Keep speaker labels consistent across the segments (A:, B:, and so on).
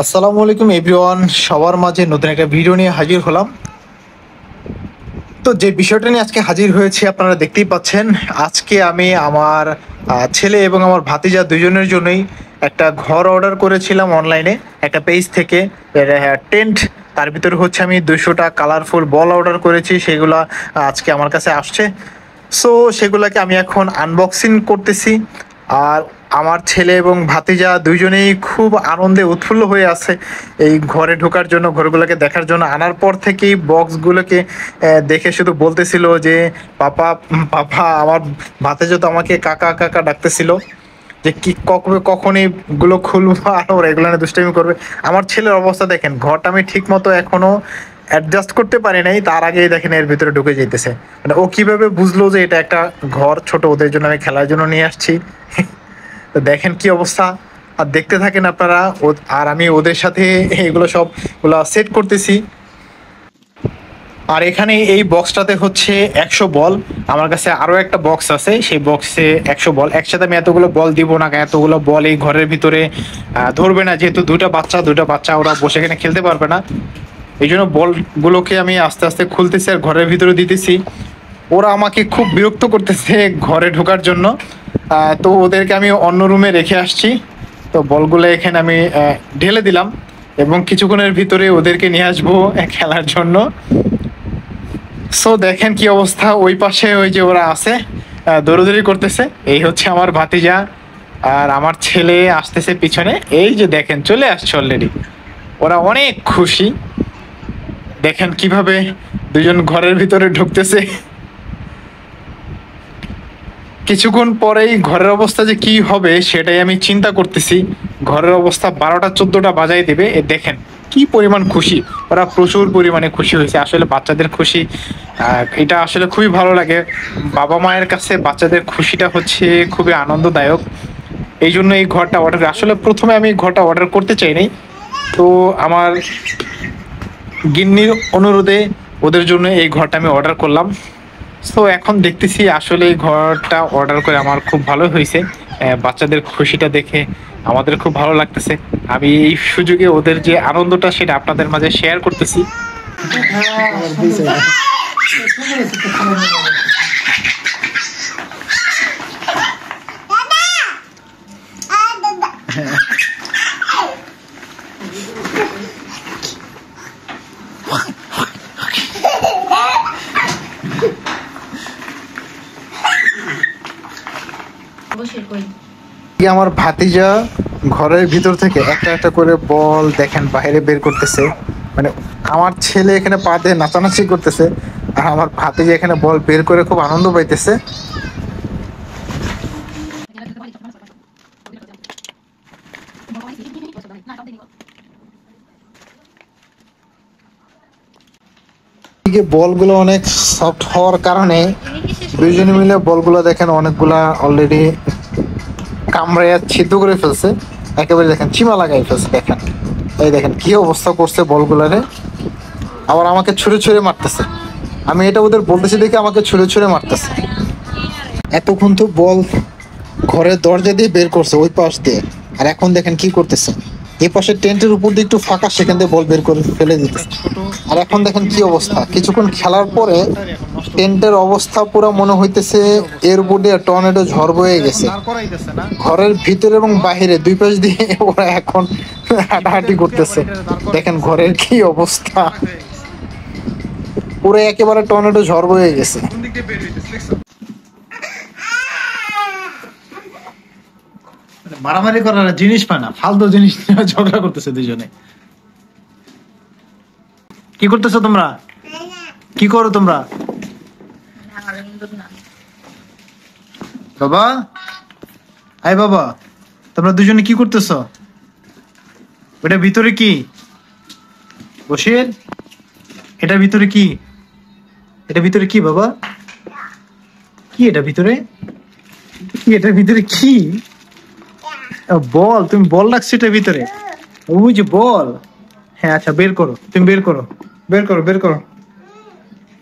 A: আসসালামু আলাইকুম এভরিওয়ান, সবার মাঝে নতুন একটা ভিডিও নিয়ে হাজির হলাম। তো যে বিষয়টা নিয়ে আজকে হাজির হয়েছে আপনারা দেখতেই পাচ্ছেন। আজকে আমি আমার ছেলে এবং আমার ভাতিজা দুজনের জন্যই একটা ঘর অর্ডার করেছিলাম অনলাইনে একটা পেজ থেকে। টেন্ট, তার ভিতরে হচ্ছে আমি 200টা কালারফুল বল অর্ডার করেছি, সেগুলো আজকে আমার কাছে আসছে। সো সেগুলোকে আমি এখন আনবক্সিং করতেছি। আর আমার ছেলে এবং ভাতিজা দুইজনেই খুব আনন্দে উৎফুল্ল হয়ে আছে এই ঘরে ঢোকার জন্য, ঘরগুলোকে দেখার জন্য। আনার পর থেকেই বক্সগুলোকে দেখে শুধু বলতেছিল যে পাপা পাপা। আমার ভাতিজা তো আমাকে কাকা কাকা ডাকতেছিল যে কি কখন কখন এইগুলো খুলবো আর ওরা এগুলো নিয়ে দুষ্টামি করবে। আমার ছেলের অবস্থা দেখেন, ঘরটা আমি ঠিক মতো এখনো অ্যাডজাস্ট করতে পারি নাই, তার আগেই দেখেন এর ভিতরে ঢুকে যেতেছে। মানে ও কিভাবে বুঝলো যে এটা একটা ঘর, ছোট ওদের জন্য আমি খেলার জন্য নিয়ে আসছি। তো দেখেন কি অবস্থা, আর দেখতে থাকেন আপনারা। আর আমি ওদের সাথে এগুলো সবগুলো সেট করতেছি। আর এখানে এই বক্সটাতে হচ্ছে 100 বল। আমার কাছে আরো একটা বক্স আছে, সেই বক্সে 100 বল। একসাথে আমি এতগুলো বল দিব না, এতগুলো বল এই ঘরের ভিতরে ধরবে না, যেহেতু দুইটা বাচ্চা ওরা বসে এখানে খেলতে পারবে না। এই জন্য বলগুলোকে আমি আস্তে আস্তে খুলতেছি আর ঘরের ভিতরে দিতেছি। ওরা আমাকে খুব বিরক্ত করতেছে ঘরে ঢোকার জন্য। তো ওদেরকে আমি অন্য রুমে রেখে আসছি। তো বলগুলো এখানে আমি ঢেলে দিলাম এবং কিছুক্ষণের ভিতরে ওদেরকে নিয়ে আসবো খেলার জন্য। সো দেখেন কি অবস্থা, ওই পাশে ওই যে ওরা আছে দৌড়াদৌড়ি করতেছে। এই হচ্ছে আমার ভাতিজা আর আমার ছেলে আসতেছে পিছনে। এই যে দেখেন চলে আসছে অলরেডি, ওরা অনেক খুশি। দেখেন কিভাবে দুজন ঘরের ভিতরে ঢুকতেছে। কিছুক্ষণ পরেই ঘরের অবস্থা যে কি হবে সেটাই আমি চিন্তা করতেছি। ঘরের অবস্থা 12টা 14টা বাজাই দেবে। এ দেখেন কি পরিমাণ খুশি, ওরা প্রচুর পরিমাণে খুশি হয়েছে। আসলে বাচ্চাদের খুশি এটা আসলে খুবই ভালো লাগে। বাবা মায়ের কাছে বাচ্চাদের খুশিটা হচ্ছে খুবই আনন্দদায়ক। এই জন্য এই ঘরটা অর্ডার, আসলে প্রথমে আমি ঘরটা অর্ডার করতে চাইনি, তো আমার গিন্নির অনুরোধে ওদের জন্য এই ঘরটা আমি অর্ডার করলাম। সো এখন দেখতেছি আসলে এই ঘরটা অর্ডার করে আমার খুব ভালো হয়েছে। বাচ্চাদের খুশিটা দেখে আমাদের খুব ভালো লাগতেছে। আমি এই সুযোগে ওদের যে আনন্দটা সেটা আপনাদের মাঝে শেয়ার করতেছি। আমার ভাতিজা ঘরের ভিতর থেকে একটা একটা করে বল দেখেন বাইরে বের করতেছে। মানে আমার ছেলে এখানে পা দিয়ে নাচানাচি করতেছে আর আমার ভাতিজা এখানে বল বের করে খুব আনন্দ পাইতেছে। বলগুলো অনেক সফট হওয়ার কারণে দুইজনে মিলে বলগুলো দেখেন অনেকগুলা অলরেডি কামড়াইয়া ছিদ্র করে ফেলছে, একেবারে দেখেন চিমা লাগাই ফেলছে। দেখেন এই দেখেন কি অবস্থা করছে বলগুলারে। আবার আমাকে ছুঁড়ে ছুঁড়ে মারতেছে, আমি এটা ওদের বলতেছি দেখে আমাকে ছুঁড়ে ছুঁড়ে মারতেছে। এতক্ষণ তো বল ঘরের দরজা দিয়ে বের করছে ওই পাশ দিয়ে, আর এখন দেখেন কি করতেছে এই পাশে টেন্টের উপর দিয়ে একটু ফাঁকা, সেখান দিয়ে বল বের করে ফেলে দিতেছে। আর এখন দেখেন কি অবস্থা, কিছুক্ষণ খেলার পরে টেন্টের অবস্থা পুরো মনে হইতেছে এর বোর্ডে টর্নেডো ঝড় বয়ে গেছে। ঘরের ভিতরে এবং বাহিরে দুই পাশ দিয়ে ওরা এখন হাঁটাহাঁটি করতেছে। দেখেন ঘরের কি অবস্থা, পুরো একেবারে টর্নেডো ঝড় বয়ে গেছে। মারামারি করার জিনিস পায় না, ফালতু জিনিস ঝগড়া করতেছে দুজনে। কি করতেছো তোমরা, কি করো তোমরা? বাবা, আয় বাবা, তোমরা দুজনে কি করতেছো? ওটা ভিতরে কি বসির? এটা ভিতরে কি? এটা ভিতরে কি বাবা? কি এটা ভিতরে? কি এটা ভিতরে কি? বল, তুমি বল রাখছো এটার ভিতরে? ওই যে বল। হ্যাঁ আচ্ছা, বের করো, তুমি বের করো, বের করো, বের করো।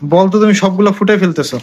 A: বল তো তুমি সবগুলো ফুটাই ফেলতেছো।